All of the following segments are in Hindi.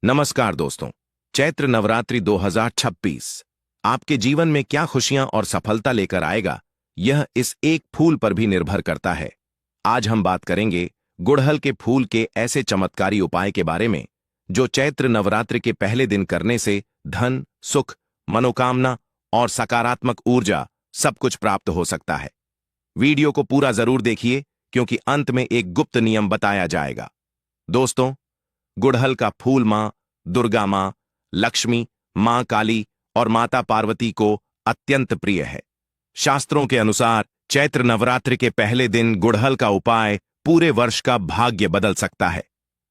नमस्कार दोस्तों। चैत्र नवरात्रि 2026 आपके जीवन में क्या खुशियां और सफलता लेकर आएगा, यह इस एक फूल पर भी निर्भर करता है। आज हम बात करेंगे गुड़हल के फूल के ऐसे चमत्कारी उपाय के बारे में जो चैत्र नवरात्रि के पहले दिन करने से धन, सुख, मनोकामना और सकारात्मक ऊर्जा सब कुछ प्राप्त हो सकता है। वीडियो को पूरा जरूर देखिए क्योंकि अंत में एक गुप्त नियम बताया जाएगा। दोस्तों, गुड़हल का फूल मां दुर्गा, मां लक्ष्मी, मां काली और माता पार्वती को अत्यंत प्रिय है। शास्त्रों के अनुसार चैत्र नवरात्रि के पहले दिन गुड़हल का उपाय पूरे वर्ष का भाग्य बदल सकता है।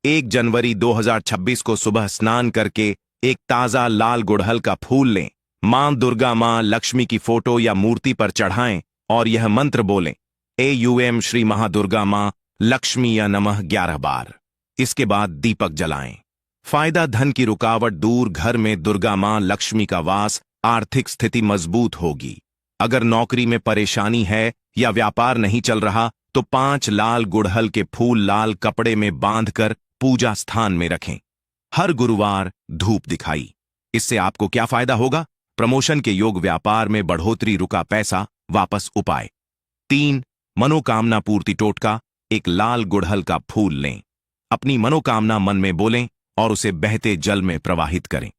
1 जनवरी 2026 को सुबह स्नान करके एक ताजा लाल गुड़हल का फूल लें, मां दुर्गा, मां लक्ष्मी की फोटो या मूर्ति पर चढ़ाएं और यह मंत्र बोलें, एयूएम श्री महादुर्गा मां लक्ष्मी या नमः 11 बार। इसके बाद दीपक जलाएं। फायदा, धन की रुकावट दूर, घर में दुर्गा मां लक्ष्मी का वास, आर्थिक स्थिति मजबूत होगी। अगर नौकरी में परेशानी है या व्यापार नहीं चल रहा तो 5 लाल गुड़हल के फूल लाल कपड़े में बांधकर पूजा स्थान में रखें। हर गुरुवार धूप दिखाई। इससे आपको क्या फायदा होगा? प्रमोशन के योग, व्यापार में बढ़ोतरी, रुका पैसा वापस। उपाय 3, मनोकामना पूर्ति टोटका। एक लाल गुड़हल का फूल लें, अपनी मनोकामना मन में बोलें और उसे बहते जल में प्रवाहित करें।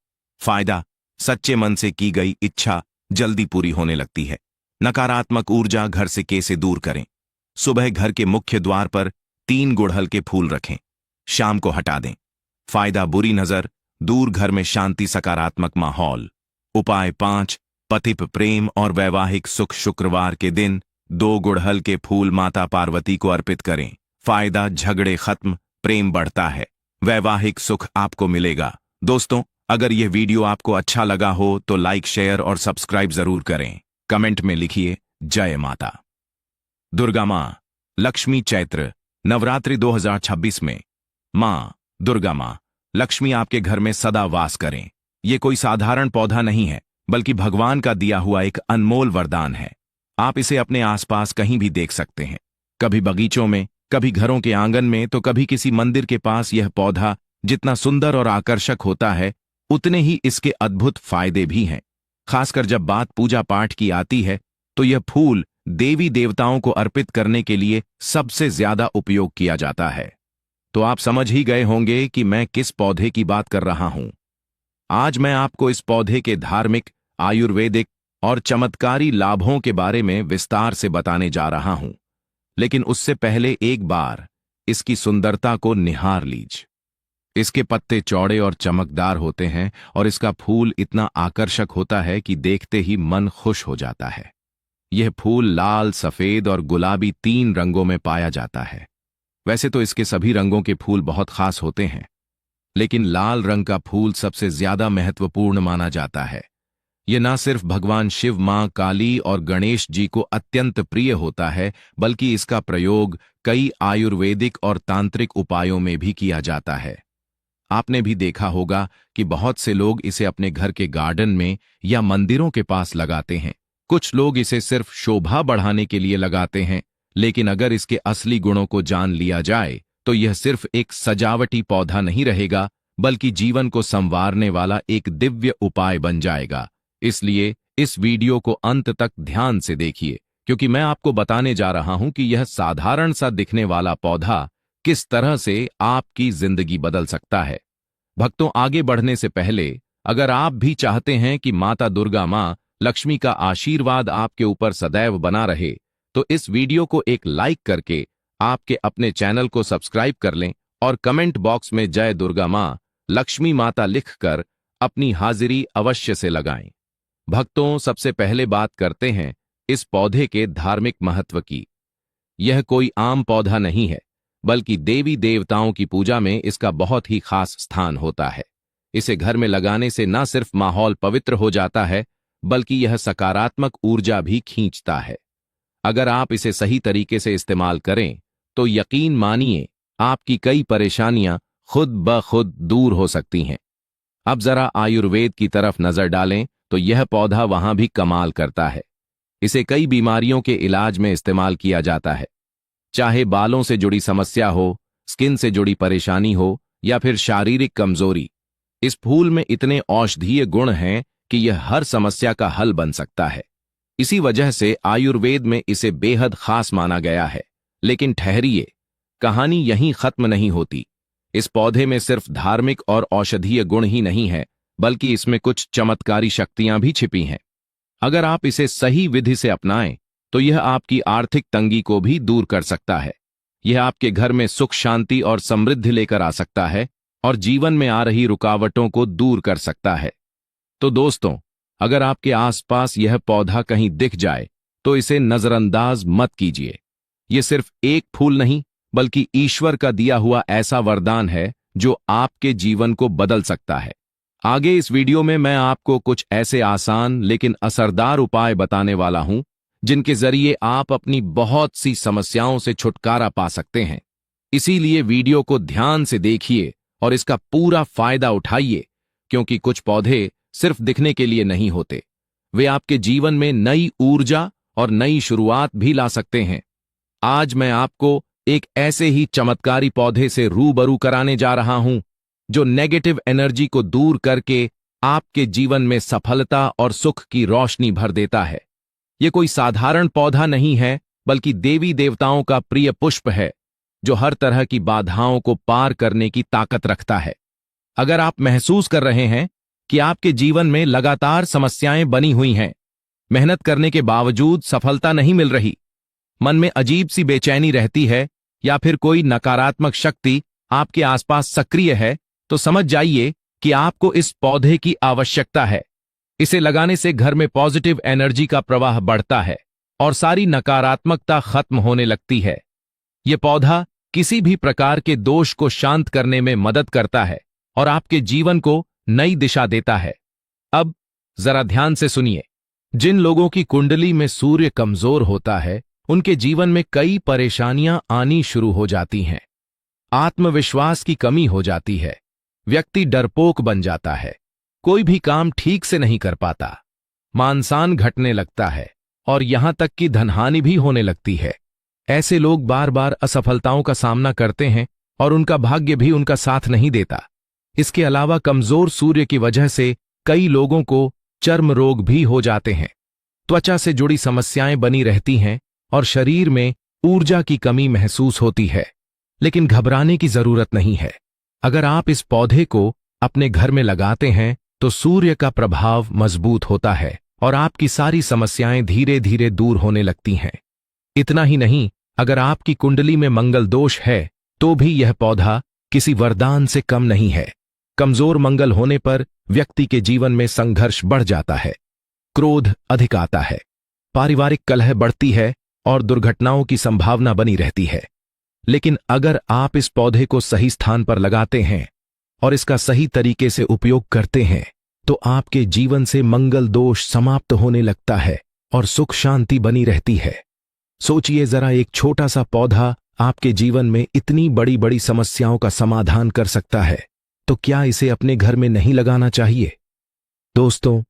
फायदा, सच्चे मन से की गई इच्छा जल्दी पूरी होने लगती है। नकारात्मक ऊर्जा घर से कैसे दूर करें। सुबह घर के मुख्य द्वार पर 3 गुड़हल के फूल रखें, शाम को हटा दें। फायदा, बुरी नजर दूर, घर में शांति, सकारात्मक माहौल। उपाय 5, पति प्रेम और वैवाहिक सुख। शुक्रवार के दिन 2 गुड़हल के फूल माता पार्वती को अर्पित करें। फायदा, झगड़े खत्म, प्रेम बढ़ता है, वैवाहिक सुख आपको मिलेगा। दोस्तों, अगर यह वीडियो आपको अच्छा लगा हो तो लाइक, शेयर और सब्सक्राइब जरूर करें। कमेंट में लिखिए जय माता दुर्गा मां लक्ष्मी। चैत्र नवरात्रि 2026 में मां दुर्गा, मां लक्ष्मी आपके घर में सदा वास करें। यह कोई साधारण पौधा नहीं है बल्कि भगवान का दिया हुआ एक अनमोल वरदान है। आप इसे अपने आसपास कहीं भी देख सकते हैं, कभी बगीचों में, कभी घरों के आंगन में तो कभी किसी मंदिर के पास। यह पौधा जितना सुंदर और आकर्षक होता है उतने ही इसके अद्भुत फायदे भी हैं। खासकर जब बात पूजा पाठ की आती है तो यह फूल देवी देवताओं को अर्पित करने के लिए सबसे ज्यादा उपयोग किया जाता है। तो आप समझ ही गए होंगे कि मैं किस पौधे की बात कर रहा हूं। आज मैं आपको इस पौधे के धार्मिक, आयुर्वेदिक और चमत्कारी लाभों के बारे में विस्तार से बताने जा रहा हूं। लेकिन उससे पहले एक बार इसकी सुंदरता को निहार लीजिए। इसके पत्ते चौड़े और चमकदार होते हैं और इसका फूल इतना आकर्षक होता है कि देखते ही मन खुश हो जाता है। यह फूल लाल, सफेद और गुलाबी 3 रंगों में पाया जाता है। वैसे तो इसके सभी रंगों के फूल बहुत खास होते हैं, लेकिन लाल रंग का फूल सबसे ज्यादा महत्वपूर्ण माना जाता है। यह न सिर्फ भगवान शिव, मां काली और गणेश जी को अत्यंत प्रिय होता है, बल्कि इसका प्रयोग कई आयुर्वेदिक और तांत्रिक उपायों में भी किया जाता है। आपने भी देखा होगा कि बहुत से लोग इसे अपने घर के गार्डन में या मंदिरों के पास लगाते हैं। कुछ लोग इसे सिर्फ शोभा बढ़ाने के लिए लगाते हैं, लेकिन अगर इसके असली गुणों को जान लिया जाए तो यह सिर्फ एक सजावटी पौधा नहीं रहेगा, बल्कि जीवन को संवारने वाला एक दिव्य उपाय बन जाएगा। इसलिए इस वीडियो को अंत तक ध्यान से देखिए, क्योंकि मैं आपको बताने जा रहा हूं कि यह साधारण सा दिखने वाला पौधा किस तरह से आपकी जिंदगी बदल सकता है। भक्तों, आगे बढ़ने से पहले अगर आप भी चाहते हैं कि माता दुर्गा, मां लक्ष्मी का आशीर्वाद आपके ऊपर सदैव बना रहे, तो इस वीडियो को एक लाइक करके आपके अपने चैनल को सब्सक्राइब कर लें और कमेंट बॉक्स में जय दुर्गा मां लक्ष्मी माता लिखकर अपनी हाजिरी अवश्य से लगाएं। भक्तों, सबसे पहले बात करते हैं इस पौधे के धार्मिक महत्व की। यह कोई आम पौधा नहीं है, बल्कि देवी देवताओं की पूजा में इसका बहुत ही खास स्थान होता है। इसे घर में लगाने से न सिर्फ माहौल पवित्र हो जाता है, बल्कि यह सकारात्मक ऊर्जा भी खींचता है। अगर आप इसे सही तरीके से इस्तेमाल करें तो यकीन मानिए आपकी कई परेशानियां खुद ब खुद दूर हो सकती हैं। अब जरा आयुर्वेद की तरफ नजर डालें तो यह पौधा वहां भी कमाल करता है। इसे कई बीमारियों के इलाज में इस्तेमाल किया जाता है। चाहे बालों से जुड़ी समस्या हो, स्किन से जुड़ी परेशानी हो या फिर शारीरिक कमजोरी, इस फूल में इतने औषधीय गुण हैं कि यह हर समस्या का हल बन सकता है। इसी वजह से आयुर्वेद में इसे बेहद खास माना गया है। लेकिन ठहरिए, कहानी यहीं खत्म नहीं होती। इस पौधे में सिर्फ धार्मिक और औषधीय गुण ही नहीं है, बल्कि इसमें कुछ चमत्कारी शक्तियां भी छिपी हैं। अगर आप इसे सही विधि से अपनाएं तो यह आपकी आर्थिक तंगी को भी दूर कर सकता है। यह आपके घर में सुख, शांति और समृद्धि लेकर आ सकता है और जीवन में आ रही रुकावटों को दूर कर सकता है। तो दोस्तों, अगर आपके आसपास यह पौधा कहीं दिख जाए तो इसे नजरअंदाज मत कीजिए। यह सिर्फ एक फूल नहीं, बल्कि ईश्वर का दिया हुआ ऐसा वरदान है जो आपके जीवन को बदल सकता है। आगे इस वीडियो में मैं आपको कुछ ऐसे आसान लेकिन असरदार उपाय बताने वाला हूं जिनके जरिए आप अपनी बहुत सी समस्याओं से छुटकारा पा सकते हैं। इसीलिए वीडियो को ध्यान से देखिए और इसका पूरा फायदा उठाइए, क्योंकि कुछ पौधे सिर्फ दिखने के लिए नहीं होते, वे आपके जीवन में नई ऊर्जा और नई शुरुआत भी ला सकते हैं। आज मैं आपको एक ऐसे ही चमत्कारी पौधे से रूबरू कराने जा रहा हूं जो नेगेटिव एनर्जी को दूर करके आपके जीवन में सफलता और सुख की रोशनी भर देता है। यह कोई साधारण पौधा नहीं है, बल्कि देवी देवताओं का प्रिय पुष्प है जो हर तरह की बाधाओं को पार करने की ताकत रखता है। अगर आप महसूस कर रहे हैं कि आपके जीवन में लगातार समस्याएं बनी हुई हैं, मेहनत करने के बावजूद सफलता नहीं मिल रही, मन में अजीब सी बेचैनी रहती है या फिर कोई नकारात्मक शक्ति आपके आसपास सक्रिय है, तो समझ जाइए कि आपको इस पौधे की आवश्यकता है। इसे लगाने से घर में पॉजिटिव एनर्जी का प्रवाह बढ़ता है और सारी नकारात्मकता खत्म होने लगती है। यह पौधा किसी भी प्रकार के दोष को शांत करने में मदद करता है और आपके जीवन को नई दिशा देता है। अब जरा ध्यान से सुनिए। जिन लोगों की कुंडली में सूर्य कमजोर होता है, उनके जीवन में कई परेशानियां आनी शुरू हो जाती हैं। आत्मविश्वास की कमी हो जाती है, व्यक्ति डरपोक बन जाता है, कोई भी काम ठीक से नहीं कर पाता, मानसान घटने लगता है और यहां तक कि धनहानि भी होने लगती है। ऐसे लोग बार बार असफलताओं का सामना करते हैं और उनका भाग्य भी उनका साथ नहीं देता। इसके अलावा कमजोर सूर्य की वजह से कई लोगों को चर्म रोग भी हो जाते हैं, त्वचा से जुड़ी समस्याएं बनी रहती हैं और शरीर में ऊर्जा की कमी महसूस होती है। लेकिन घबराने की जरूरत नहीं है। अगर आप इस पौधे को अपने घर में लगाते हैं तो सूर्य का प्रभाव मजबूत होता है और आपकी सारी समस्याएं धीरे धीरे दूर होने लगती हैं। इतना ही नहीं, अगर आपकी कुंडली में मंगल दोष है तो भी यह पौधा किसी वरदान से कम नहीं है। कमजोर मंगल होने पर व्यक्ति के जीवन में संघर्ष बढ़ जाता है, क्रोध अधिक आता है, पारिवारिक कलह बढ़ती है और दुर्घटनाओं की संभावना बनी रहती है। लेकिन अगर आप इस पौधे को सही स्थान पर लगाते हैं और इसका सही तरीके से उपयोग करते हैं तो आपके जीवन से मंगल दोष समाप्त होने लगता है और सुख शांति बनी रहती है। सोचिए जरा, एक छोटा सा पौधा आपके जीवन में इतनी बड़ी बड़ी समस्याओं का समाधान कर सकता है, तो क्या इसे अपने घर में नहीं लगाना चाहिए? दोस्तों,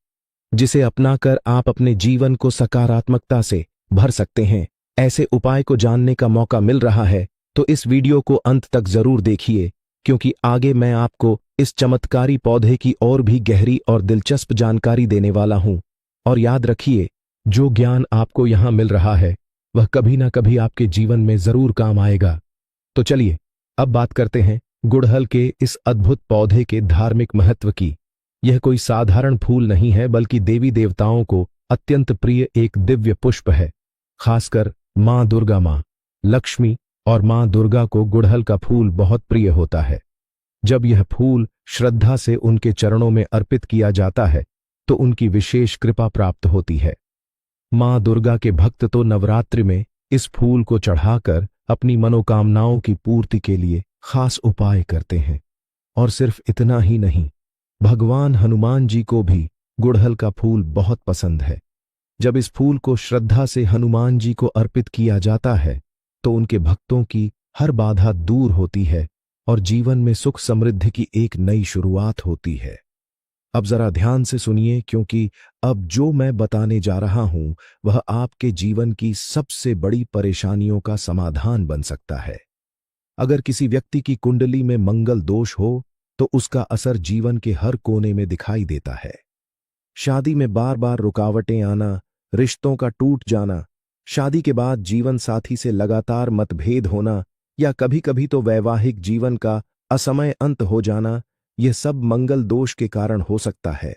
जिसे अपनाकर आप अपने जीवन को सकारात्मकता से भर सकते हैं, ऐसे उपाय को जानने का मौका मिल रहा है तो इस वीडियो को अंत तक जरूर देखिए, क्योंकि आगे मैं आपको इस चमत्कारी पौधे की और भी गहरी और दिलचस्प जानकारी देने वाला हूं। और याद रखिए, जो ज्ञान आपको यहां मिल रहा है वह कभी ना कभी आपके जीवन में जरूर काम आएगा। तो चलिए अब बात करते हैं गुड़हल के इस अद्भुत पौधे के धार्मिक महत्व की। यह कोई साधारण फूल नहीं है, बल्कि देवी देवताओं को अत्यंत प्रिय एक दिव्य पुष्प है। खासकर मां दुर्गा, मां लक्ष्मी और मां दुर्गा को गुड़हल का फूल बहुत प्रिय होता है। जब यह फूल श्रद्धा से उनके चरणों में अर्पित किया जाता है तो उनकी विशेष कृपा प्राप्त होती है। मां दुर्गा के भक्त तो नवरात्रि में इस फूल को चढ़ाकर अपनी मनोकामनाओं की पूर्ति के लिए खास उपाय करते हैं। और सिर्फ इतना ही नहीं, भगवान हनुमान जी को भी गुड़हल का फूल बहुत पसंद है। जब इस फूल को श्रद्धा से हनुमान जी को अर्पित किया जाता है तो उनके भक्तों की हर बाधा दूर होती है और जीवन में सुख समृद्धि की एक नई शुरुआत होती है। अब जरा ध्यान से सुनिए, क्योंकि अब जो मैं बताने जा रहा हूं वह आपके जीवन की सबसे बड़ी परेशानियों का समाधान बन सकता है। अगर किसी व्यक्ति की कुंडली में मंगल दोष हो तो उसका असर जीवन के हर कोने में दिखाई देता है। शादी में बार बार रुकावटें आना, रिश्तों का टूट जाना, शादी के बाद जीवन साथी से लगातार मतभेद होना या कभी कभी तो वैवाहिक जीवन का असमय अंत हो जाना, यह सब मंगल दोष के कारण हो सकता है।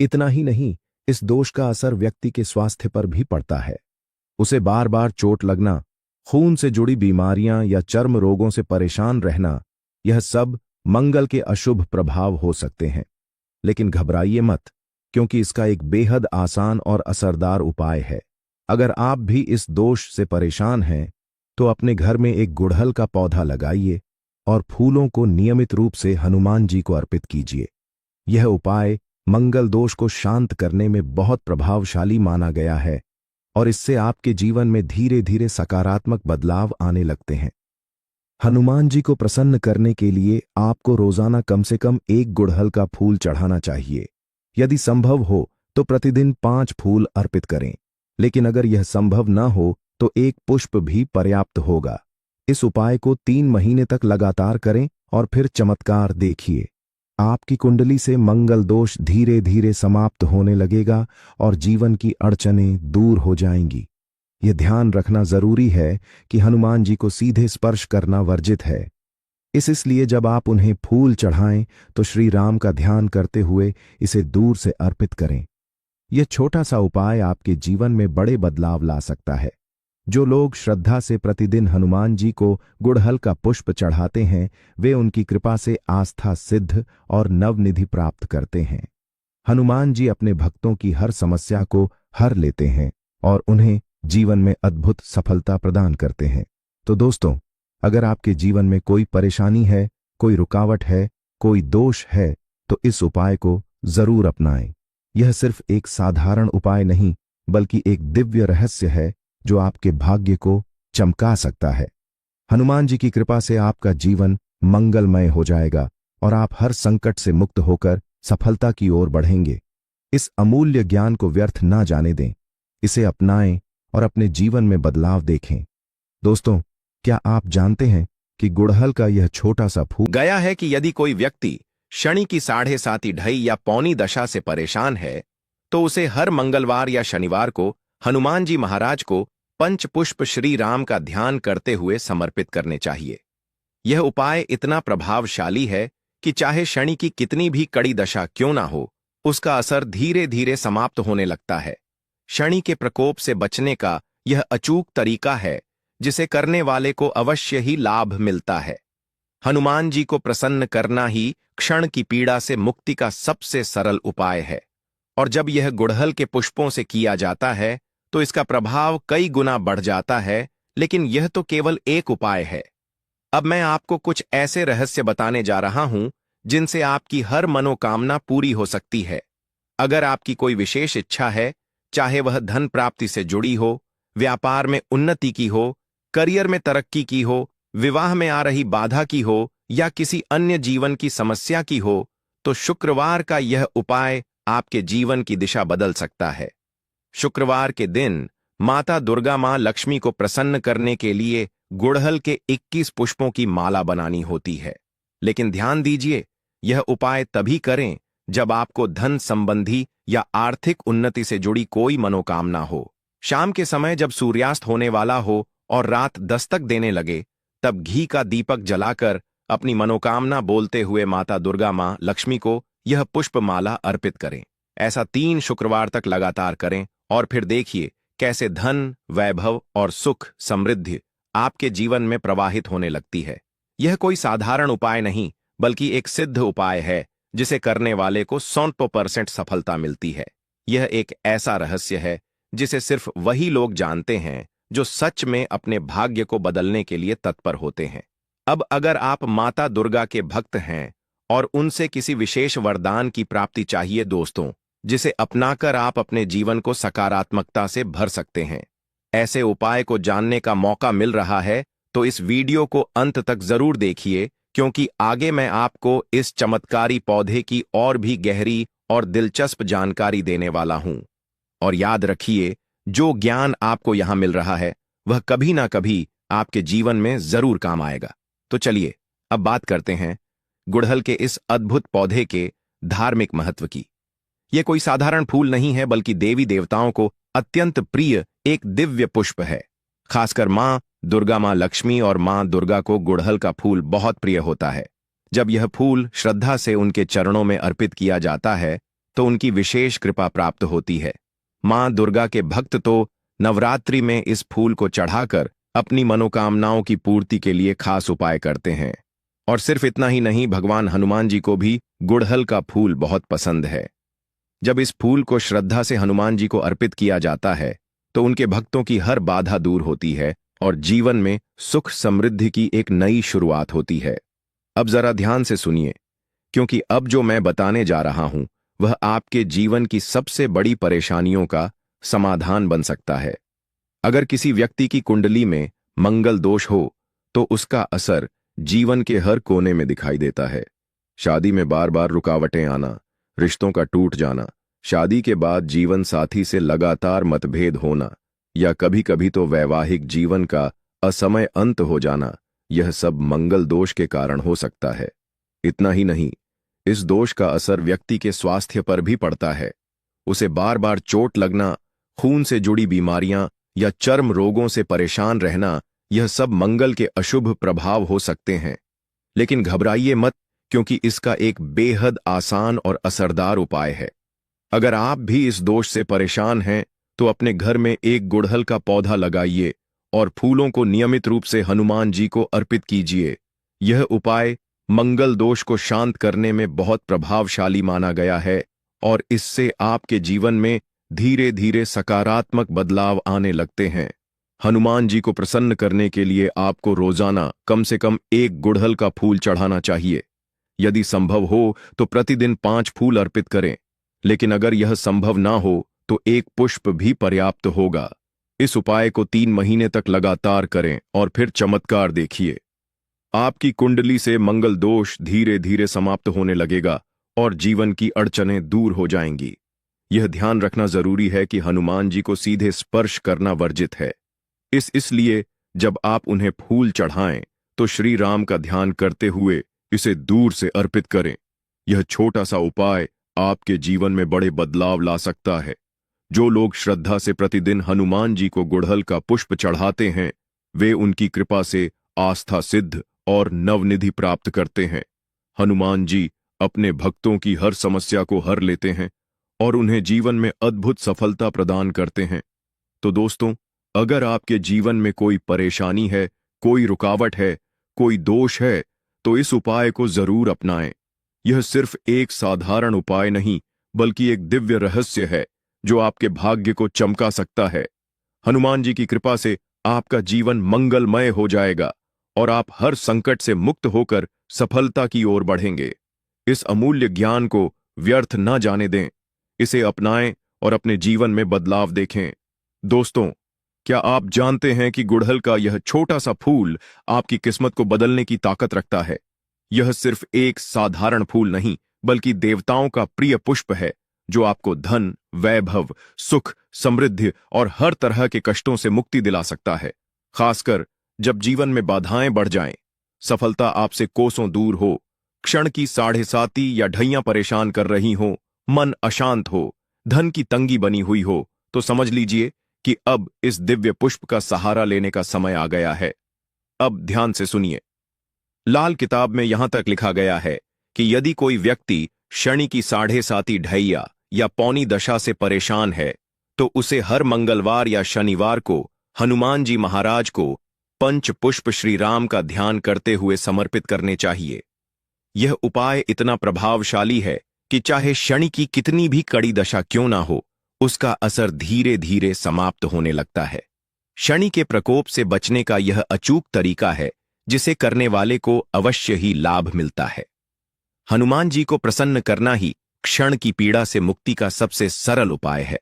इतना ही नहीं, इस दोष का असर व्यक्ति के स्वास्थ्य पर भी पड़ता है। उसे बार बार चोट लगना, खून से जुड़ी बीमारियां या चर्म रोगों से परेशान रहना, यह सब मंगल के अशुभ प्रभाव हो सकते हैं। लेकिन घबराइए मत, क्योंकि इसका एक बेहद आसान और असरदार उपाय है। अगर आप भी इस दोष से परेशान हैं, तो अपने घर में एक गुड़हल का पौधा लगाइए और फूलों को नियमित रूप से हनुमान जी को अर्पित कीजिए। यह उपाय मंगल दोष को शांत करने में बहुत प्रभावशाली माना गया है और इससे आपके जीवन में धीरे धीरे सकारात्मक बदलाव आने लगते हैं। हनुमान जी को प्रसन्न करने के लिए आपको रोजाना कम से कम एक गुड़हल का फूल चढ़ाना चाहिए। यदि संभव हो तो प्रतिदिन 5 फूल अर्पित करें, लेकिन अगर यह संभव न हो तो एक पुष्प भी पर्याप्त होगा। इस उपाय को 3 महीने तक लगातार करें और फिर चमत्कार देखिए। आपकी कुंडली से मंगल दोष धीरे धीरे समाप्त होने लगेगा और जीवन की अड़चनें दूर हो जाएंगी। यह ध्यान रखना जरूरी है कि हनुमान जी को सीधे स्पर्श करना वर्जित है। इसलिए जब आप उन्हें फूल चढ़ाएं तो श्री राम का ध्यान करते हुए इसे दूर से अर्पित करें। यह छोटा सा उपाय आपके जीवन में बड़े बदलाव ला सकता है। जो लोग श्रद्धा से प्रतिदिन हनुमान जी को गुड़हल का पुष्प चढ़ाते हैं, वे उनकी कृपा से आस्था सिद्ध और नवनिधि प्राप्त करते हैं। हनुमान जी अपने भक्तों की हर समस्या को हर लेते हैं और उन्हें जीवन में अद्भुत सफलता प्रदान करते हैं। तो दोस्तों, अगर आपके जीवन में कोई परेशानी है, कोई रुकावट है, कोई दोष है, तो इस उपाय को जरूर अपनाएं। यह सिर्फ एक साधारण उपाय नहीं, बल्कि एक दिव्य रहस्य है जो आपके भाग्य को चमका सकता है। हनुमान जी की कृपा से आपका जीवन मंगलमय हो जाएगा और आप हर संकट से मुक्त होकर सफलता की ओर बढ़ेंगे। इस अमूल्य ज्ञान को व्यर्थ ना जाने दें, इसे अपनाएं और अपने जीवन में बदलाव देखें। दोस्तों, क्या आप जानते हैं कि गुड़हल का यह छोटा सा फूल गया है कि यदि कोई व्यक्ति शनि की 7:30 ढाई या पौनी दशा से परेशान है, तो उसे हर मंगलवार या शनिवार को हनुमान जी महाराज को पंचपुष्प श्री राम का ध्यान करते हुए समर्पित करने चाहिए। यह उपाय इतना प्रभावशाली है कि चाहे शनि की कितनी भी कड़ी दशा क्यों ना हो, उसका असर धीरे धीरे समाप्त होने लगता है। शनि के प्रकोप से बचने का यह अचूक तरीका है जिसे करने वाले को अवश्य ही लाभ मिलता है। हनुमान जी को प्रसन्न करना ही क्षण की पीड़ा से मुक्ति का सबसे सरल उपाय है, और जब यह गुड़हल के पुष्पों से किया जाता है तो इसका प्रभाव कई गुना बढ़ जाता है। लेकिन यह तो केवल एक उपाय है। अब मैं आपको कुछ ऐसे रहस्य बताने जा रहा हूं जिनसे आपकी हर मनोकामना पूरी हो सकती है। अगर आपकी कोई विशेष इच्छा है, चाहे वह धन प्राप्ति से जुड़ी हो, व्यापार में उन्नति की हो, करियर में तरक्की की हो, विवाह में आ रही बाधा की हो या किसी अन्य जीवन की समस्या की हो, तो शुक्रवार का यह उपाय आपके जीवन की दिशा बदल सकता है। शुक्रवार के दिन माता दुर्गा मां लक्ष्मी को प्रसन्न करने के लिए गुड़हल के 21 पुष्पों की माला बनानी होती है। लेकिन ध्यान दीजिए, यह उपाय तभी करें जब आपको धन संबंधी या आर्थिक उन्नति से जुड़ी कोई मनोकामना हो। शाम के समय जब सूर्यास्त होने वाला हो और रात दस्तक देने लगे, तब घी का दीपक जलाकर अपनी मनोकामना बोलते हुए माता दुर्गा मां लक्ष्मी को यह पुष्पमाला अर्पित करें। ऐसा 3 शुक्रवार तक लगातार करें और फिर देखिए कैसे धन, वैभव और सुख समृद्धि आपके जीवन में प्रवाहित होने लगती है। यह कोई साधारण उपाय नहीं, बल्कि एक सिद्ध उपाय है जिसे करने वाले को 100% सफलता मिलती है। यह एक ऐसा रहस्य है जिसे सिर्फ वही लोग जानते हैं जो सच में अपने भाग्य को बदलने के लिए तत्पर होते हैं। अब अगर आप माता दुर्गा के भक्त हैं और उनसे किसी विशेष वरदान की प्राप्ति चाहिए दोस्तों, जिसे अपनाकर आप अपने जीवन को सकारात्मकता से भर सकते हैं, ऐसे उपाय को जानने का मौका मिल रहा है, तो इस वीडियो को अंत तक जरूर देखिए, क्योंकि आगे मैं आपको इस चमत्कारी पौधे की और भी गहरी और दिलचस्प जानकारी देने वाला हूं। और याद रखिए, जो ज्ञान आपको यहां मिल रहा है वह कभी ना कभी आपके जीवन में जरूर काम आएगा। तो चलिए अब बात करते हैं गुड़हल के इस अद्भुत पौधे के धार्मिक महत्व की। यह कोई साधारण फूल नहीं है, बल्कि देवी देवताओं को अत्यंत प्रिय एक दिव्य पुष्प है। खासकर मां दुर्गा, मां लक्ष्मी और मां दुर्गा को गुड़हल का फूल बहुत प्रिय होता है। जब यह फूल श्रद्धा से उनके चरणों में अर्पित किया जाता है तो उनकी विशेष कृपा प्राप्त होती है। मां दुर्गा के भक्त तो नवरात्रि में इस फूल को चढ़ाकर अपनी मनोकामनाओं की पूर्ति के लिए खास उपाय करते हैं। और सिर्फ इतना ही नहीं, भगवान हनुमान जी को भी गुड़हल का फूल बहुत पसंद है। जब इस फूल को श्रद्धा से हनुमान जी को अर्पित किया जाता है तो उनके भक्तों की हर बाधा दूर होती है और जीवन में सुख समृद्धि की एक नई शुरुआत होती है। अब जरा ध्यान से सुनिए, क्योंकि अब जो मैं बताने जा रहा हूं वह आपके जीवन की सबसे बड़ी परेशानियों का समाधान बन सकता है। अगर किसी व्यक्ति की कुंडली में मंगल दोष हो तो उसका असर जीवन के हर कोने में दिखाई देता है। शादी में बार बार रुकावटें आना, रिश्तों का टूट जाना, शादी के बाद जीवन साथी से लगातार मतभेद होना या कभी कभी तो वैवाहिक जीवन का असमय अंत हो जाना, यह सब मंगल दोष के कारण हो सकता है। इतना ही नहीं, इस दोष का असर व्यक्ति के स्वास्थ्य पर भी पड़ता है। उसे बार बार चोट लगना, खून से जुड़ी बीमारियां या चर्म रोगों से परेशान रहना, यह सब मंगल के अशुभ प्रभाव हो सकते हैं। लेकिन घबराइए मत, क्योंकि इसका एक बेहद आसान और असरदार उपाय है। अगर आप भी इस दोष से परेशान हैं तो अपने घर में एक गुड़हल का पौधा लगाइए और फूलों को नियमित रूप से हनुमान जी को अर्पित कीजिए। यह उपाय मंगल दोष को शांत करने में बहुत प्रभावशाली माना गया है और इससे आपके जीवन में धीरे धीरे सकारात्मक बदलाव आने लगते हैं। हनुमान जी को प्रसन्न करने के लिए आपको रोजाना कम से कम एक गुड़हल का फूल चढ़ाना चाहिए। यदि संभव हो तो प्रतिदिन 5 फूल अर्पित करें, लेकिन अगर यह संभव ना हो तो एक पुष्प भी पर्याप्त होगा। इस उपाय को 3 महीने तक लगातार करें और फिर चमत्कार देखिए। आपकी कुंडली से मंगल दोष धीरे धीरे समाप्त होने लगेगा और जीवन की अड़चनें दूर हो जाएंगी। यह ध्यान रखना जरूरी है कि हनुमान जी को सीधे स्पर्श करना वर्जित है। इसलिए जब आप उन्हें फूल चढ़ाएं तो श्री राम का ध्यान करते हुए इसे दूर से अर्पित करें। यह छोटा सा उपाय आपके जीवन में बड़े बदलाव ला सकता है। जो लोग श्रद्धा से प्रतिदिन हनुमान जी को गुड़हल का पुष्प चढ़ाते हैं, वे उनकी कृपा से आस्था सिद्ध और नवनिधि प्राप्त करते हैं। हनुमान जी अपने भक्तों की हर समस्या को हर लेते हैं और उन्हें जीवन में अद्भुत सफलता प्रदान करते हैं। तो दोस्तों, अगर आपके जीवन में कोई परेशानी है, कोई रुकावट है, कोई दोष है, तो इस उपाय को जरूर अपनाएं। यह सिर्फ एक साधारण उपाय नहीं, बल्कि एक दिव्य रहस्य है जो आपके भाग्य को चमका सकता है। हनुमान जी की कृपा से आपका जीवन मंगलमय हो जाएगा और आप हर संकट से मुक्त होकर सफलता की ओर बढ़ेंगे। इस अमूल्य ज्ञान को व्यर्थ न जाने दें, इसे अपनाएं और अपने जीवन में बदलाव देखें। दोस्तों, क्या आप जानते हैं कि गुड़हल का यह छोटा सा फूल आपकी किस्मत को बदलने की ताकत रखता है? यह सिर्फ एक साधारण फूल नहीं, बल्कि देवताओं का प्रिय पुष्प है जो आपको धन, वैभव, सुख, समृद्धि और हर तरह के कष्टों से मुक्ति दिला सकता है। खासकर जब जीवन में बाधाएं बढ़ जाएं, सफलता आपसे कोसों दूर हो, क्षण की साढ़े साती या ढैयां परेशान कर रही हो, मन अशांत हो, धन की तंगी बनी हुई हो, तो समझ लीजिए कि अब इस दिव्य पुष्प का सहारा लेने का समय आ गया है। अब ध्यान से सुनिए। लाल किताब में यहां तक लिखा गया है कि यदि कोई व्यक्ति शनि की साढ़े साती ढैया या पौनी दशा से परेशान है तो उसे हर मंगलवार या शनिवार को हनुमान जी महाराज को पंच पुष्प श्री राम का ध्यान करते हुए समर्पित करने चाहिए। यह उपाय इतना प्रभावशाली है कि चाहे शनि की कितनी भी कड़ी दशा क्यों ना हो, उसका असर धीरे धीरे समाप्त होने लगता है। शनि के प्रकोप से बचने का यह अचूक तरीका है जिसे करने वाले को अवश्य ही लाभ मिलता है। हनुमान जी को प्रसन्न करना ही क्षण की पीड़ा से मुक्ति का सबसे सरल उपाय है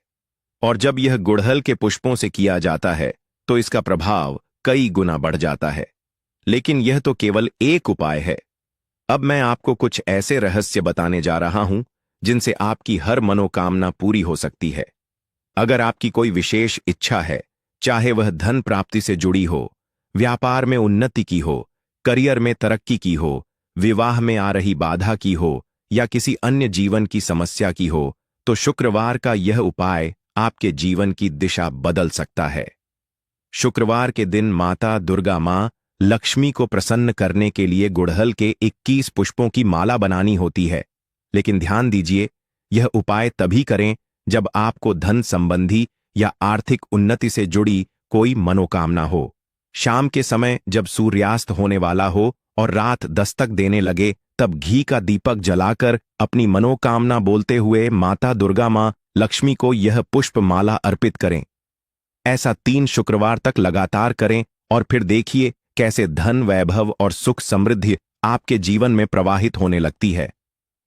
और जब यह गुड़हल के पुष्पों से किया जाता है तो इसका प्रभाव कई गुना बढ़ जाता है। लेकिन यह तो केवल एक उपाय है। अब मैं आपको कुछ ऐसे रहस्य बताने जा रहा हूं जिनसे आपकी हर मनोकामना पूरी हो सकती है। अगर आपकी कोई विशेष इच्छा है, चाहे वह धन प्राप्ति से जुड़ी हो, व्यापार में उन्नति की हो, करियर में तरक्की की हो, विवाह में आ रही बाधा की हो या किसी अन्य जीवन की समस्या की हो, तो शुक्रवार का यह उपाय आपके जीवन की दिशा बदल सकता है। शुक्रवार के दिन माता दुर्गा मां लक्ष्मी को प्रसन्न करने के लिए गुड़हल के 21 पुष्पों की माला बनानी होती है। लेकिन ध्यान दीजिए, यह उपाय तभी करें जब आपको धन संबंधी या आर्थिक उन्नति से जुड़ी कोई मनोकामना हो। शाम के समय जब सूर्यास्त होने वाला हो और रात दस्तक देने लगे, तब घी का दीपक जलाकर अपनी मनोकामना बोलते हुए माता दुर्गा मां लक्ष्मी को यह पुष्प माला अर्पित करें। ऐसा 3 शुक्रवार तक लगातार करें और फिर देखिए कैसे धन, वैभव और सुख समृद्धि आपके जीवन में प्रवाहित होने लगती है।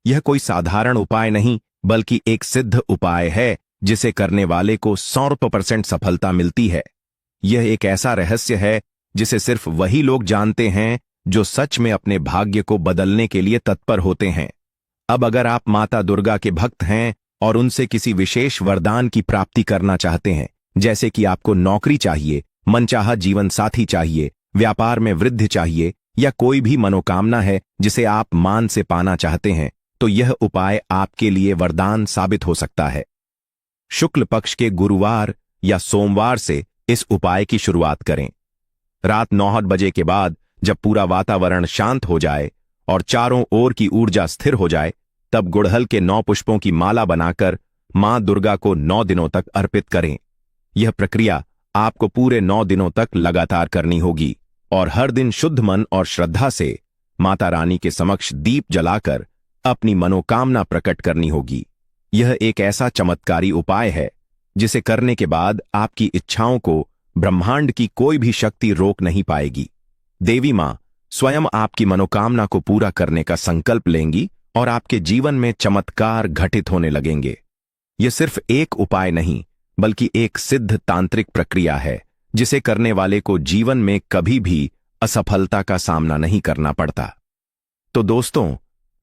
यह कोई साधारण उपाय नहीं, बल्कि एक सिद्ध उपाय है जिसे करने वाले को 100% सफलता मिलती है। यह एक ऐसा रहस्य है जिसे सिर्फ वही लोग जानते हैं जो सच में अपने भाग्य को बदलने के लिए तत्पर होते हैं। अब अगर आप माता दुर्गा के भक्त हैं और उनसे किसी विशेष वरदान की प्राप्ति करना चाहते हैं, जैसे कि आपको नौकरी चाहिए, मनचाहा जीवन साथी चाहिए, व्यापार में वृद्धि चाहिए या कोई भी मनोकामना है जिसे आप मान से पाना चाहते हैं, तो यह उपाय आपके लिए वरदान साबित हो सकता है। शुक्ल पक्ष के गुरुवार या सोमवार से इस उपाय की शुरुआत करें। रात 9 बजे के बाद जब पूरा वातावरण शांत हो जाए और चारों ओर की ऊर्जा स्थिर हो जाए, तब गुड़हल के 9 पुष्पों की माला बनाकर मां दुर्गा को 9 दिनों तक अर्पित करें। यह प्रक्रिया आपको पूरे 9 दिनों तक लगातार करनी होगी और हर दिन शुद्ध मन और श्रद्धा से माता रानी के समक्ष दीप जलाकर अपनी मनोकामना प्रकट करनी होगी। यह एक ऐसा चमत्कारी उपाय है जिसे करने के बाद आपकी इच्छाओं को ब्रह्मांड की कोई भी शक्ति रोक नहीं पाएगी। देवी मां स्वयं आपकी मनोकामना को पूरा करने का संकल्प लेंगी और आपके जीवन में चमत्कार घटित होने लगेंगे। यह सिर्फ एक उपाय नहीं, बल्कि एक सिद्ध तांत्रिक प्रक्रिया है जिसे करने वाले को जीवन में कभी भी असफलता का सामना नहीं करना पड़ता। तो दोस्तों,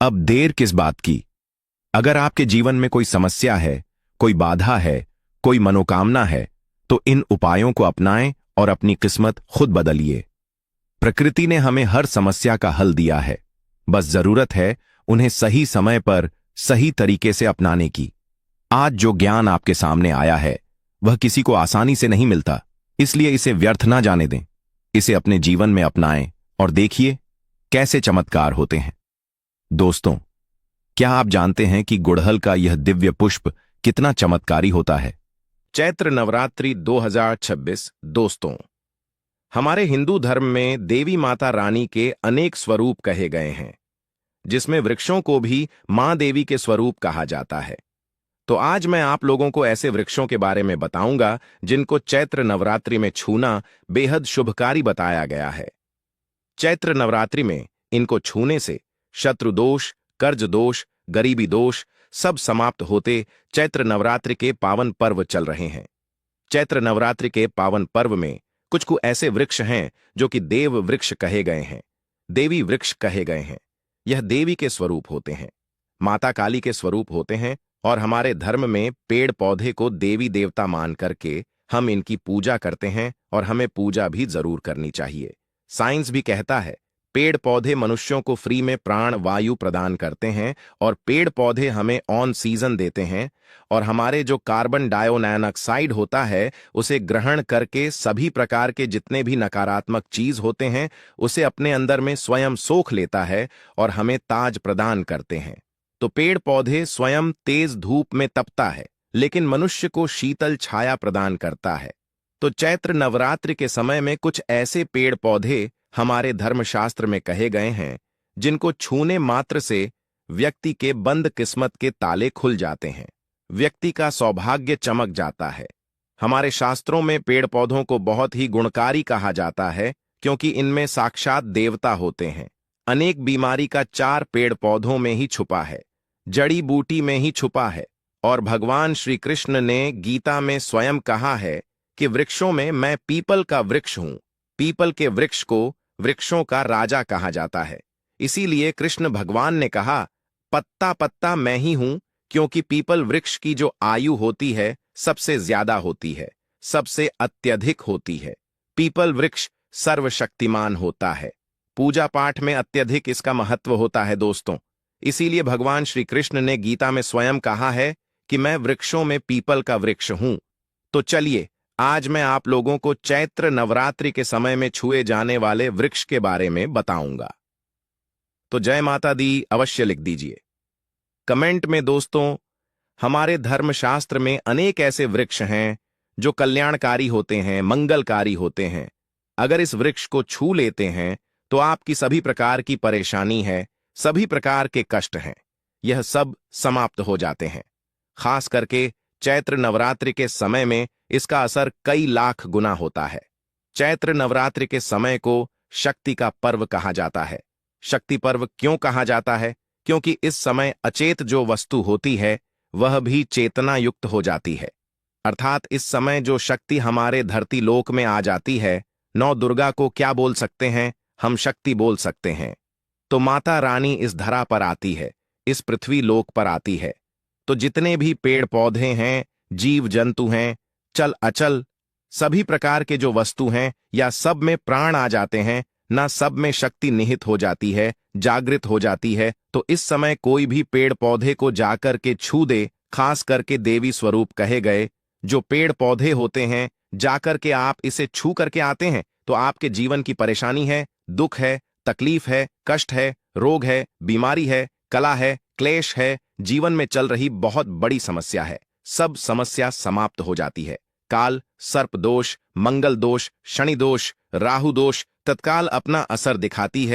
अब देर किस बात की? अगर आपके जीवन में कोई समस्या है, कोई बाधा है, कोई मनोकामना है, तो इन उपायों को अपनाएं और अपनी किस्मत खुद बदलिए। प्रकृति ने हमें हर समस्या का हल दिया है, बस जरूरत है उन्हें सही समय पर सही तरीके से अपनाने की। आज जो ज्ञान आपके सामने आया है वह किसी को आसानी से नहीं मिलता, इसलिए इसे व्यर्थ ना जाने दें। इसे अपने जीवन में अपनाएं और देखिए कैसे चमत्कार होते हैं। दोस्तों, क्या आप जानते हैं कि गुड़हल का यह दिव्य पुष्प कितना चमत्कारी होता है? चैत्र नवरात्रि 2026। दोस्तों, हमारे हिंदू धर्म में देवी माता रानी के अनेक स्वरूप कहे गए हैं, जिसमें वृक्षों को भी मां देवी के स्वरूप कहा जाता है। तो आज मैं आप लोगों को ऐसे वृक्षों के बारे में बताऊंगा जिनको चैत्र नवरात्रि में छूना बेहद शुभकारी बताया गया है। चैत्र नवरात्रि में इनको छूने से शत्रु दोष, कर्ज दोष, गरीबी दोष सब समाप्त होते चैत्र नवरात्रि के पावन पर्व चल रहे हैं। चैत्र नवरात्रि के पावन पर्व में कुछ ऐसे वृक्ष हैं जो कि देव वृक्ष कहे गए हैं, देवी वृक्ष कहे गए हैं। यह देवी के स्वरूप होते हैं, माता काली के स्वरूप होते हैं और हमारे धर्म में पेड़ पौधे को देवी देवता मान करके हम इनकी पूजा करते हैं और हमें पूजा भी जरूर करनी चाहिए। साइंस भी कहता है पेड़ पौधे मनुष्यों को फ्री में प्राण वायु प्रदान करते हैं और पेड़ पौधे हमें ऑन सीजन देते हैं और हमारे जो कार्बन डाइऑक्साइड होता है उसे ग्रहण करके सभी प्रकार के जितने भी नकारात्मक चीज होते हैं उसे अपने अंदर में स्वयं सोख लेता है और हमें ताज प्रदान करते हैं। तो पेड़ पौधे स्वयं तेज धूप में तपता है, लेकिन मनुष्य को शीतल छाया प्रदान करता है। तो चैत्र नवरात्रि के समय में कुछ ऐसे पेड़ पौधे हमारे धर्मशास्त्र में कहे गए हैं जिनको छूने मात्र से व्यक्ति के बंद किस्मत के ताले खुल जाते हैं, व्यक्ति का सौभाग्य चमक जाता है। हमारे शास्त्रों में पेड़ पौधों को बहुत ही गुणकारी कहा जाता है क्योंकि इनमें साक्षात देवता होते हैं। अनेक बीमारी का चार पेड़ पौधों में ही छुपा है, जड़ी बूटी में ही छुपा है। और भगवान श्री कृष्ण ने गीता में स्वयं कहा है कि वृक्षों में मैं पीपल का वृक्ष हूं। पीपल के वृक्ष को वृक्षों का राजा कहा जाता है। इसीलिए कृष्ण भगवान ने कहा पत्ता पत्ता मैं ही हूं, क्योंकि पीपल वृक्ष की जो आयु होती है सबसे ज्यादा होती है, सबसे अत्यधिक होती है। पीपल वृक्ष सर्वशक्तिमान होता है। पूजा पाठ में अत्यधिक इसका महत्व होता है दोस्तों। इसीलिए भगवान श्री कृष्ण ने गीता में स्वयं कहा है कि मैं वृक्षों में पीपल का वृक्ष हूं। तो चलिए, आज मैं आप लोगों को चैत्र नवरात्रि के समय में छुए जाने वाले वृक्ष के बारे में बताऊंगा। तो जय माता दी अवश्य लिख दीजिए कमेंट में दोस्तों। हमारे धर्मशास्त्र में अनेक ऐसे वृक्ष हैं जो कल्याणकारी होते हैं, मंगलकारी होते हैं। अगर इस वृक्ष को छू लेते हैं तो आपकी सभी प्रकार की परेशानी है, सभी प्रकार के कष्ट हैं, यह सब समाप्त हो जाते हैं। खास करके चैत्र नवरात्रि के समय में इसका असर कई लाख गुना होता है। चैत्र नवरात्रि के समय को शक्ति का पर्व कहा जाता है। शक्ति पर्व क्यों कहा जाता है? क्योंकि इस समय अचेत जो वस्तु होती है वह भी चेतना युक्त हो जाती है। अर्थात इस समय जो शक्ति हमारे धरती लोक में आ जाती है, नौ दुर्गा को क्या बोल सकते हैं? हम शक्ति बोल सकते हैं। तो माता रानी इस धरा पर आती है, इस पृथ्वी लोक पर आती है। तो जितने भी पेड़ पौधे हैं, जीव जंतु हैं, चल अचल, सभी प्रकार के जो वस्तु हैं, या सब में प्राण आ जाते हैं, ना सब में शक्ति निहित हो जाती है, जागृत हो जाती है। तो इस समय कोई भी पेड़ पौधे को जाकर के छू दे, खास करके देवी स्वरूप कहे गए जो पेड़ पौधे होते हैं, जाकर के आप इसे छू करके आते हैं तो आपके जीवन की परेशानी है, दुख है, तकलीफ है, कष्ट है, रोग है, बीमारी है, कला है, क्लेश है, जीवन में चल रही बहुत बड़ी समस्या है, सब समस्या समाप्त हो जाती है। काल, सर्प दोष, मंगल दोष, शनि दोष, राहु दोष तत्काल अपना असर दिखाती है